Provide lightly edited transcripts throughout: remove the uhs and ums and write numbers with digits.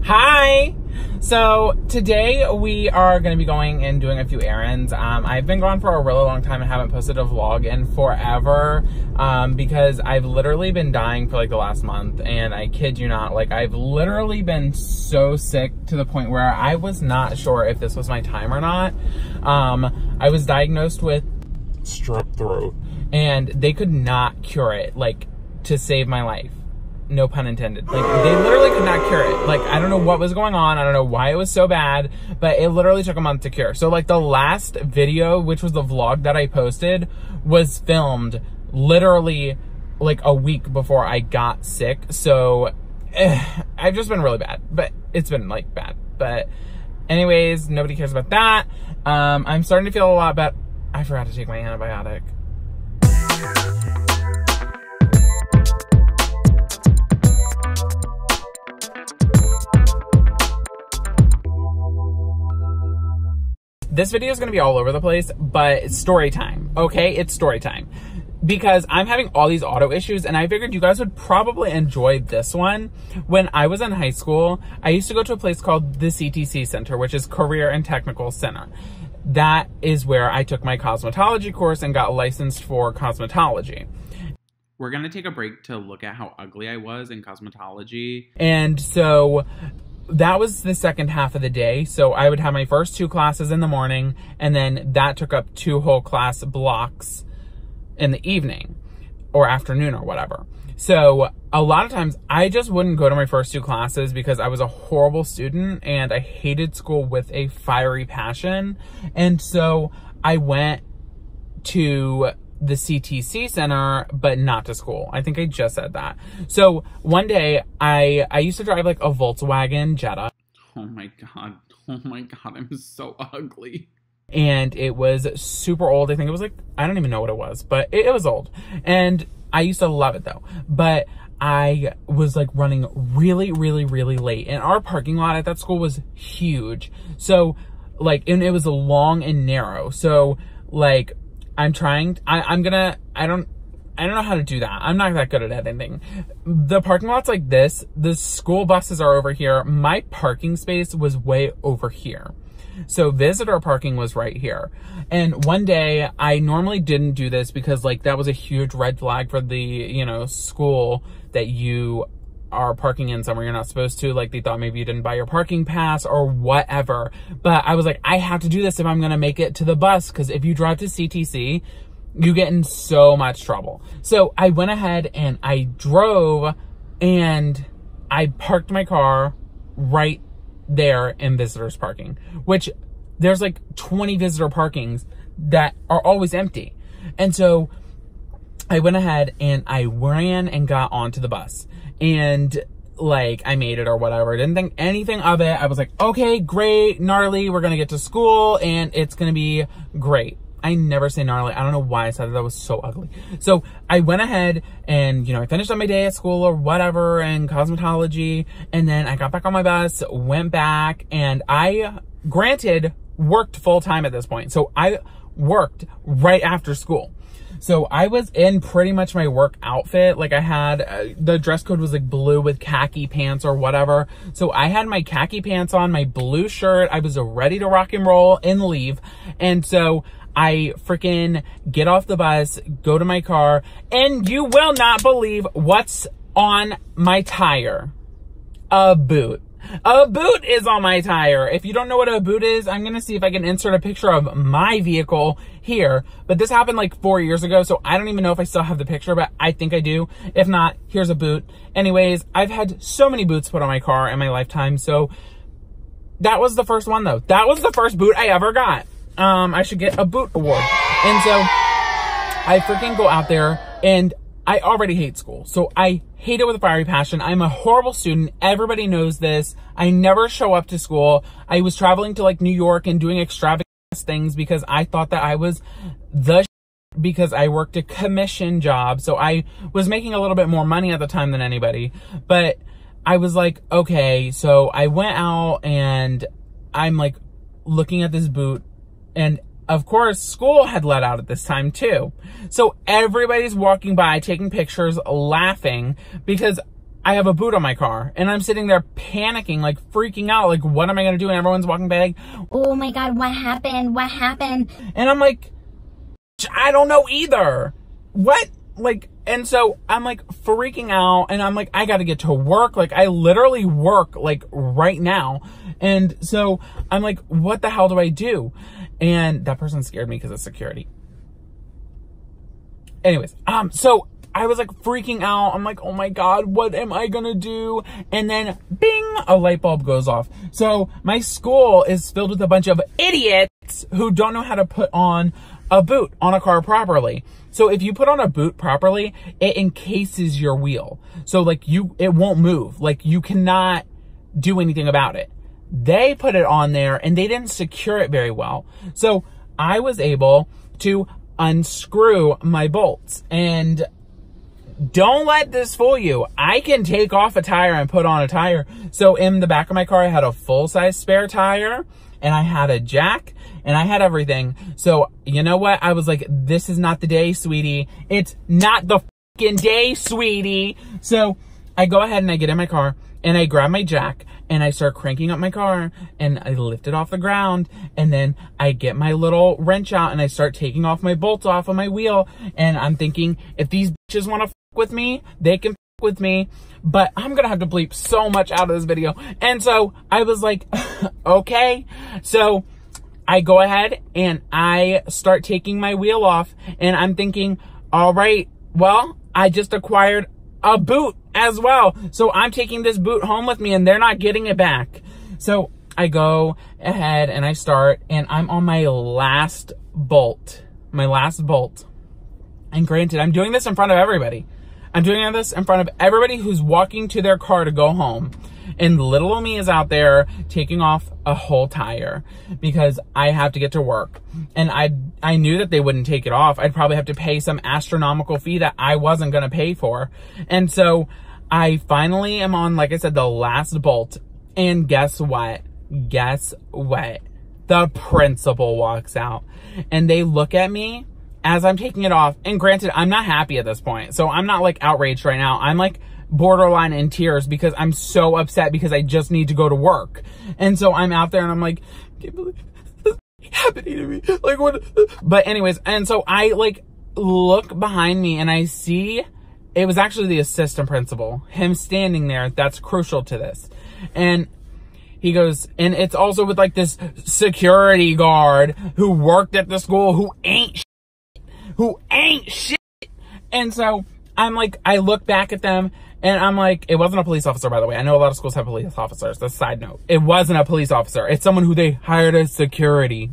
Hi! So today we are going to be going and doing a few errands. I've been gone for a really long time and haven't posted a vlog in forever because I've literally been dying for like the last month, and I kid you not, like I've literally been so sick to the point where I was not sure if this was my time or not. I was diagnosed with strep throat and they could not cure it, like, to save my life. No pun intended. Like, they literally could not cure it. Like, I don't know what was going on. I don't know why it was so bad, but it literally took a month to cure. So, like, the last video, which was the vlog that I posted, was filmed literally, like, a week before I got sick. So, I've just been really bad. But it's been, like, bad. But anyways, nobody cares about that. I'm starting to feel a lot better. I forgot to take my antibiotic. This video is going to be all over the place, but it's story time, okay? It's story time. Because I'm having all these auto issues, and I figured you guys would probably enjoy this one. When I was in high school, I used to go to a place called the CTC Center, which is Career and Technical Center. That is where I took my cosmetology course and got licensed for cosmetology. We're going to take a break to look at how ugly I was in cosmetology. And so that was the second half of the day. So I would have my first 2 classes in the morning, and then that took up 2 whole class blocks in the evening or afternoon or whatever. So a lot of times I just wouldn't go to my first 2 classes because I was a horrible student and I hated school with a fiery passion. And so I went to the CTC Center, but not to school. I think I just said that. So one day I used to drive like a Volkswagen Jetta. Oh my God, I'm so ugly. And it was super old. I think it was like, I don't even know what it was, but it was old. And I used to love it though. But I was like running really late. And our parking lot at that school was huge. So like, and it was long and narrow. So like, I don't know how to do that. I'm not that good at anything. The parking lot's like this. The school buses are over here. My parking space was way over here. So visitor parking was right here. And one day I normally didn't do this because like that was a huge red flag for the, you know, school that you are parking in somewhere you're not supposed to. Like they thought maybe you didn't buy your parking pass or whatever. But I was like, I have to do this if I'm going to make it to the bus. Because if you drive to CTC, you get in so much trouble. So I went ahead and I drove and I parked my car right there in visitors parking, which there's like 20 visitor parkings that are always empty. And so I went ahead and I ran and got onto the bus. And like I made it or whatever. Didn't think anything of it. I was like, okay, great, gnarly. We're going to get to school and it's going to be great. I never say gnarly. I don't know why I said that. That was so ugly. So I went ahead and, you know, I finished up my day at school or whatever and cosmetology. And then I got back on my bus, went back, and I, granted, worked full time at this point. So I worked right after school. So I was in pretty much my work outfit. Like I had, the dress code was like blue with khaki pants or whatever. So I had my khaki pants on, my blue shirt. I was ready to rock and roll and leave. And so I freaking get off the bus, go to my car, and you will not believe what's on my tire. A boot. A boot is on my tire. If you don't know what a boot is, I'm going to see if I can insert a picture of my vehicle here. But this happened like 4 years ago, so I don't even know if I still have the picture, but I think I do. If not, here's a boot. Anyways, I've had so many boots put on my car in my lifetime, so that was the first one though. That was the first boot I ever got. I should get a boot award. And so I freaking go out there and I already hate school. So I hate it with a fiery passion. I'm a horrible student. Everybody knows this. I never show up to school. I was traveling to like New York and doing extravagant things because I thought that I was the because I worked a commission job. So I was making a little bit more money at the time than anybody. But I was like, okay. So I went out and I'm like looking at this boot, and of course, school had let out at this time too. So everybody's walking by, taking pictures, laughing, because I have a boot on my car, and I'm sitting there panicking, like freaking out, like what am I gonna do? And everyone's walking by like, oh my God, what happened? What happened? And I'm like, I don't know either. What? Like, and so I'm like freaking out, and I'm like, I gotta get to work. Like, I literally work like right now. And so I'm like, what the hell do I do? And that person scared me because of security. Anyways, so I was like freaking out. I'm like, oh my God, what am I gonna do? And then bing, a light bulb goes off. So my school is filled with a bunch of idiots who don't know how to put on a boot on a car properly. So if you put on a boot properly, it encases your wheel. So like it won't move. Like you cannot do anything about it. They put it on there and they didn't secure it very well. So I was able to unscrew my bolts, and don't let this fool you. I can take off a tire and put on a tire. So in the back of my car, I had a full-size spare tire, and I had a jack, and I had everything. So you know what? I was like, this is not the day, sweetie. It's not the fucking day, sweetie. So I go ahead and I get in my car, and I grab my jack, and I start cranking up my car, and I lift it off the ground, and then I get my little wrench out, and I start taking off my bolts off of my wheel, and I'm thinking, if these bitches want to f with me, they can f with me, but I'm gonna have to bleep so much out of this video. And so I was like, okay. So I go ahead, and I start taking my wheel off, and I'm thinking, all right, well, I just acquired a boot as well. So I'm taking this boot home with me, and they're not getting it back. So I go ahead and I start, and I'm on my last bolt. And granted, I'm doing this in front of everybody. I'm doing this in front of everybody who's walking to their car to go home. And little me is out there taking off a whole tire because I have to get to work. And I knew that they wouldn't take it off. I'd probably have to pay some astronomical fee that I wasn't going to pay for. And so I finally am on, like I said, the last bolt. And guess what? Guess what? The principal walks out, and they look at me as I'm taking it off. And granted, I'm not happy at this point. So I'm not like outraged right now. I'm like borderline in tears because I'm so upset because I just need to go to work. And so I'm out there and I'm like, I can't believe this is happening to me. Like what? But anyways, and so I like look behind me and I see it was actually the assistant principal, him standing there. That's crucial to this. And he goes, and it's also with like this security guard who worked at the school who ain't shit. And so I'm like, I look back at them and I'm like, it wasn't a police officer, by the way. I know a lot of schools have police officers. That's a side note. It wasn't a police officer. It's someone who they hired as security.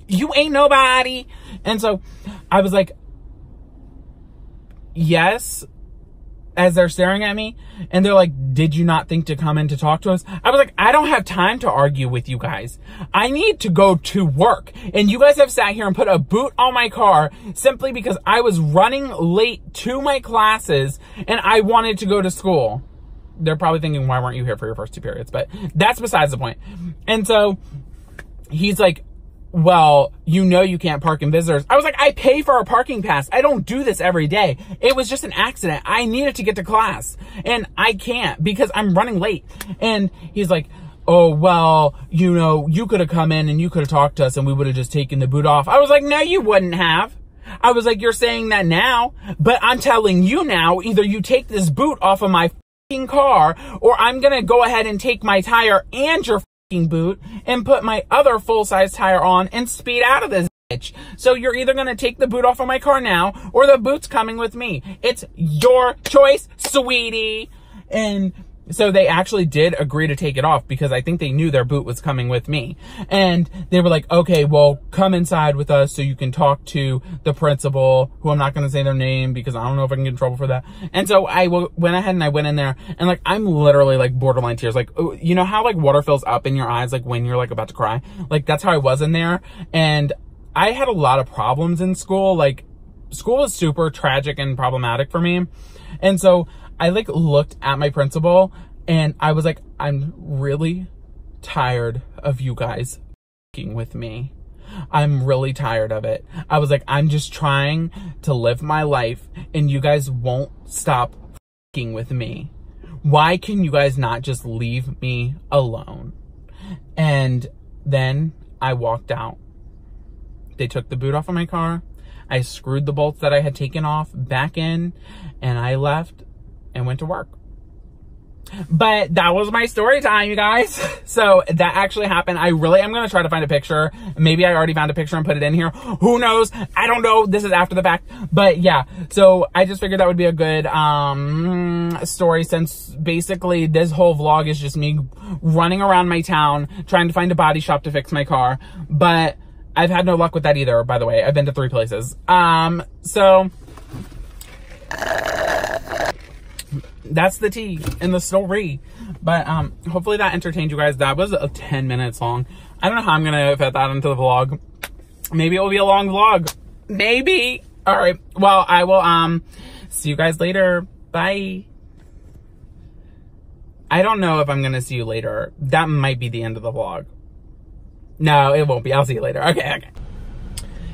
You ain't nobody. And so I was like, yes, as they're staring at me. And they're like, did you not think to come in to talk to us? I was like, I don't have time to argue with you guys. I need to go to work. And you guys have sat here and put a boot on my car simply because I was running late to my classes and I wanted to go to school. They're probably thinking, why weren't you here for your first 2 periods? But that's besides the point. And so he's like, well, you know you can't park in visitors. I was like, I pay for a parking pass. I don't do this every day. It was just an accident. I needed to get to class and I can't because I'm running late. And he's like, oh, well, you know, you could have come in and you could have talked to us and we would have just taken the boot off. I was like, no, you wouldn't have. I was like, you're saying that now, but I'm telling you now, either you take this boot off of my fucking car or I'm going to go ahead and take my tire and your boot and put my other full-size tire on and speed out of this bitch. So you're either going to take the boot off of my car now or the boot's coming with me. It's your choice, sweetie. And so they actually did agree to take it off because I think they knew their boot was coming with me. And they were like, okay, well, come inside with us so you can talk to the principal, who I'm not going to say their name because I don't know if I can get in trouble for that. And so I went ahead and I went in there and like, I'm literally like borderline tears. Like, you know how like water fills up in your eyes, like when you're like about to cry? Like that's how I was in there. And I had a lot of problems in school. Like school was super tragic and problematic for me. And so I like looked at my principal and I was like, I'm really tired of you guys f***ing with me. I'm really tired of it. I was like, I'm just trying to live my life and you guys won't stop f***ing with me. Why can you guys not just leave me alone? And then I walked out. They took the boot off of my car. I screwed the bolts that I had taken off back in, and I left and went to work. But that was my story time, you guys. So that actually happened. I really am going to try to find a picture. Maybe I already found a picture and put it in here. Who knows? I don't know. This is after the fact. But yeah, so I just figured that would be a good story, since basically this whole vlog is just me running around my town trying to find a body shop to fix my car. But I've had no luck with that either, by the way. I've been to 3 places. So that's the tea in the story. But hopefully that entertained you guys. That was 10 minutes long. I don't know how I'm gonna fit that into the vlog. Maybe it will be a long vlog. Maybe. All right. Well, I will see you guys later. Bye. I don't know if I'm gonna see you later. That might be the end of the vlog. No, it won't be. I'll see you later. Okay.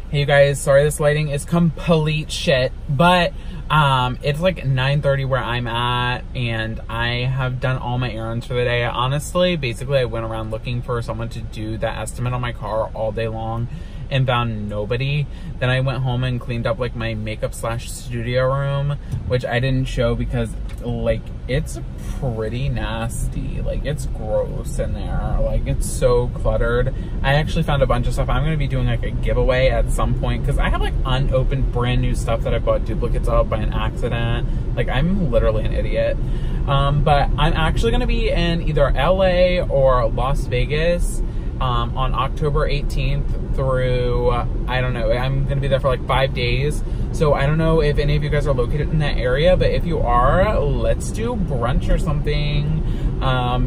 Hey, you guys. Sorry this lighting is complete shit, but it's like 9:30 where I'm at, and I have done all my errands for the day. Honestly, basically, I went around looking for someone to do that estimate on my car all day long and found nobody. Then I went home and cleaned up like my makeup / studio room, which I didn't show because like it's pretty nasty. Like it's gross in there. Like it's so cluttered. I actually found a bunch of stuff. I'm going to be doing like a giveaway at some point because I have like unopened brand new stuff that I bought duplicates of by an accident. Like I'm literally an idiot. But I'm actually going to be in either LA or Las Vegas on October 18th through, I don't know, I'm going to be there for like 5 days. So I don't know if any of you guys are located in that area, but if you are, let's do brunch or something.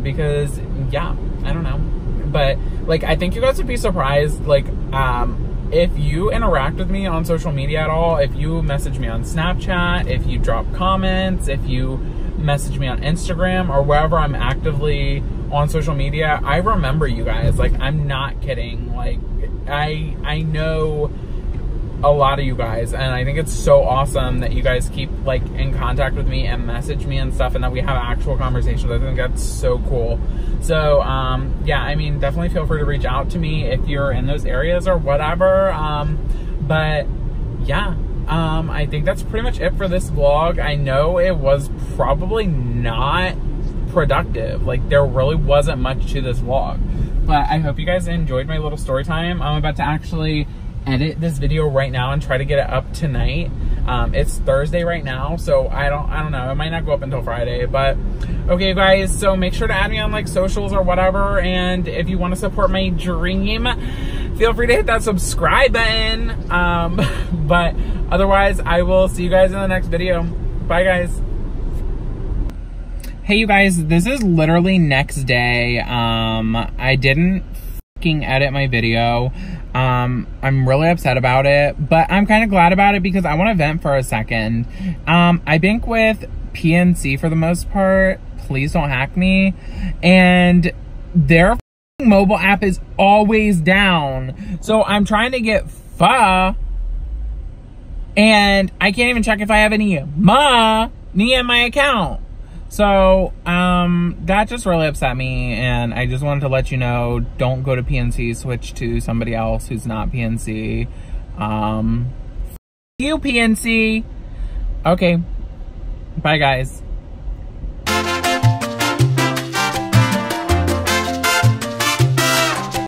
Because yeah, I don't know. But like, I think you guys would be surprised. Like, if you interact with me on social media at all, if you message me on Snapchat, if you drop comments, if you message me on Instagram or wherever I'm actively on social media, I remember you guys. Like, I'm not kidding. Like, I know a lot of you guys, and I think it's so awesome that you guys keep like in contact with me and message me and stuff, and that we have actual conversations. I think that's so cool. So yeah, I mean, definitely feel free to reach out to me if you're in those areas or whatever. But yeah, I think that's pretty much it for this vlog. I know it was probably not productive. Like, there really wasn't much to this vlog, but I hope you guys enjoyed my little story time. I'm about to actually edit this video right now and try to get it up tonight. It's Thursday right now, so I don't know, it might not go up until Friday. But okay, guys, so make sure to add me on like socials or whatever, and if you want to support my dream, feel free to hit that subscribe button. But otherwise, I will see you guys in the next video. Bye, guys. Hey, you guys, this is literally next day. I didn't fucking edit my video. I'm really upset about it, but I'm kind of glad about it because I want to vent for a second. I bank with PNC for the most part. Please don't hack me. And their mobile app is always down. So I'm trying to get pho, and I can't even check if I have any money in my account. So, that just really upset me, and I just wanted to let you know, don't go to PNC, switch to somebody else who's not PNC. You PNC. Okay. Bye, guys.